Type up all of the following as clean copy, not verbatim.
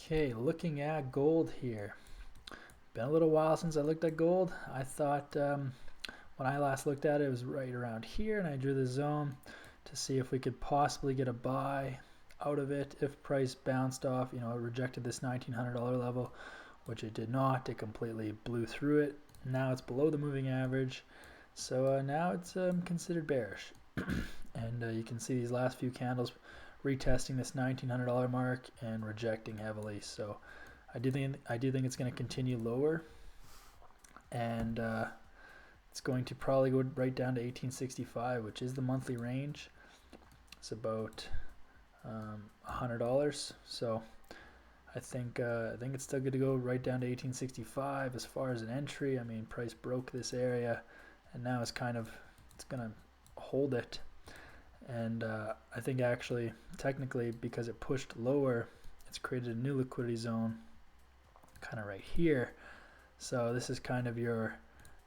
Okay, looking at gold here. Been a little while since I looked at gold. I thought when I last looked at it, it was right around here, and I drew the zone to see if we could possibly get a buy out of it if price bounced off. It rejected this $1,900 level, which it did not. It completely blew through it. Now it's below the moving average, so now it's considered bearish. And you can see these last few candles retesting this $1,900 mark and rejecting heavily. So I do think it's going to continue lower, and it's going to probably go right down to 1865, which is the monthly range. It's about $100. So I think it's still good to go right down to 1865 as far as an entry. I mean, price broke this area, and now it's going to hold it. And I think actually, technically, because it pushed lower, it's created a new liquidity zone kind of right here. So this is kind of your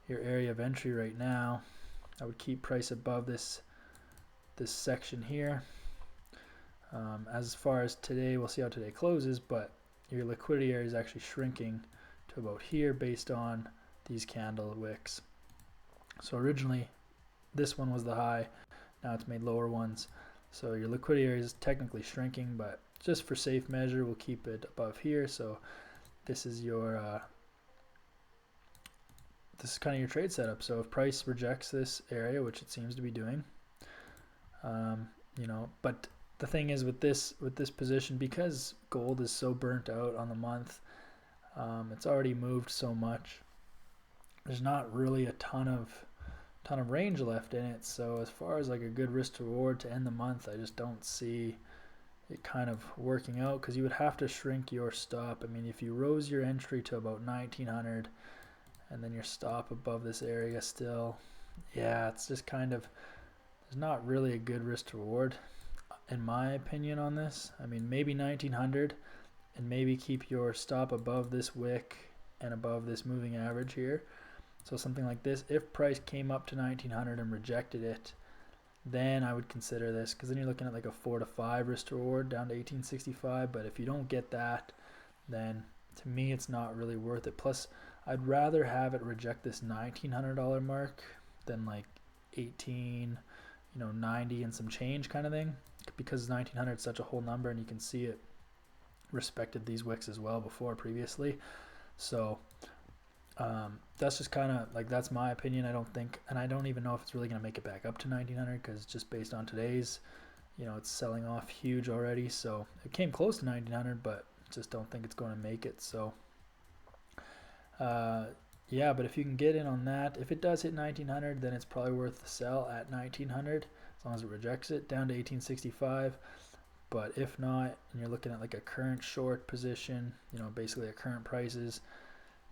area of entry right now. I would keep price above this section here. As far as today, we'll see how today closes, but your liquidity area is actually shrinking to about here based on these candle wicks. So originally, this one was the high. Now it's made lower ones. So your liquidity area is technically shrinking, but just for safe measure, we'll keep it above here. So this is your this is kind of your trade setup. So if price rejects this area, which it seems to be doing, but the thing is with this position, because gold is so burnt out on the month, it's already moved so much. There's not really a ton of range left in it. So as far as like a good risk to reward to end the month, I just don't see it kind of working out, because you would have to shrink your stop. I mean, if you rose your entry to about 1900 and then your stop above this area still, yeah, it's just kind of, there's not really a good risk to reward in my opinion on this. I mean, maybe 1900 and maybe keep your stop above this wick and above this moving average here. So something like this, if price came up to 1900 and rejected it, then I would consider this, because then you're looking at like a 4 to 5 risk to reward down to 1865. But if you don't get that, then to me it's not really worth it. Plus, I'd rather have it reject this $1,900 mark than like 1890 and some change kind of thing, because 1900 is such a whole number, and you can see it respected these wicks as well before previously. So that's just kind of like, that's my opinion. I don't think, and I don't even know if it's really going to make it back up to 1900, because just based on today's, it's selling off huge already. So it came close to 1900, but just don't think it's going to make it. So yeah, but if you can get in on that, if it does hit 1900, then it's probably worth the sell at 1900 as long as it rejects it down to 1865. But if not, and you're looking at like a current short position, basically at current prices,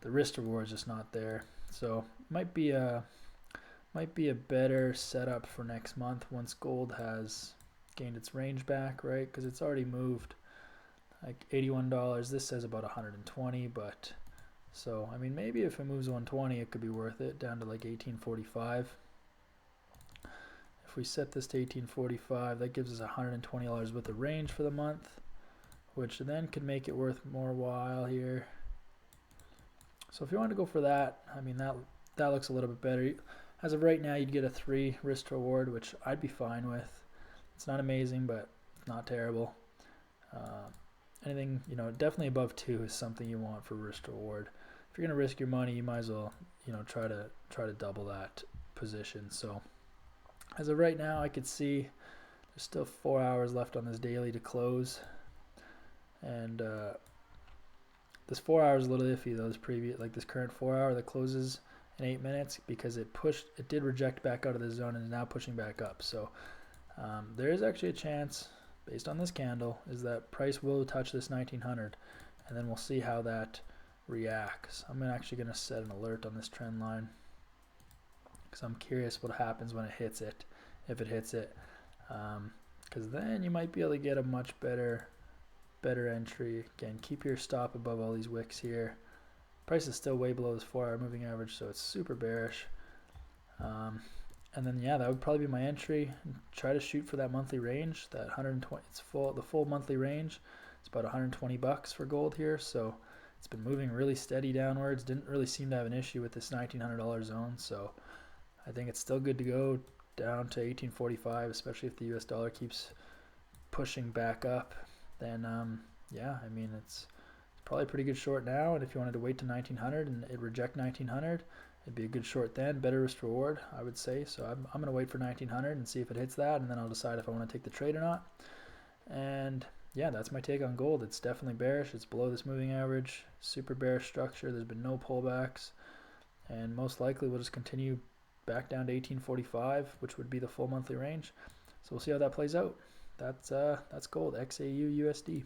the risk to reward is just not there. So might be a better setup for next month once gold has gained its range back, right? Because it's already moved like $81. This says about 120, but so I mean, maybe if it moves 120, it could be worth it down to like 1845. If we set this to 1845, that gives us $120 worth of range for the month, which then could make it worth more while here. So if you want to go for that, I mean, that looks a little bit better. As of right now, you'd get a 3 risk to reward, which I'd be fine with. It's not amazing, but it's not terrible. Anything, definitely above 2 is something you want for risk to reward. If you're going to risk your money, you might as well, try to double that position. So as of right now, I could see there's still 4 hours left on this daily to close, and this 4 hours is a little iffy though. This current 4 hour that closes in 8 minutes, because it did reject back out of the zone and is now pushing back up. So there is actually a chance, based on this candle, is that price will touch this 1900, and then we'll see how that reacts. I'm actually going to set an alert on this trend line, because I'm curious what happens when it hits it, if it hits it, because then you might be able to get a much better entry. Again, keep your stop above all these wicks here. Price is still way below this 4 hour moving average, so it's super bearish. And then yeah, that would probably be my entry. Try to shoot for that monthly range, that 120. It's the full monthly range. It's about 120 bucks for gold here, so it's been moving really steady downwards. Didn't really seem to have an issue with this $1,900 zone, so I think it's still good to go down to 1845, especially if the US dollar keeps pushing back up. Then yeah, I mean it's probably a pretty good short now, and if you wanted to wait to 1900 and it reject 1900, it'd be a good short then. Better risk reward, I would say. So I'm gonna wait for 1900 and see if it hits that, and then I'll decide if I want to take the trade or not. And yeah, that's my take on gold. It's definitely bearish. It's below this moving average. Super bearish structure. There's been no pullbacks, and most likely we'll just continue back down to 1845, which would be the full monthly range. So we'll see how that plays out. That's gold, XAU USD.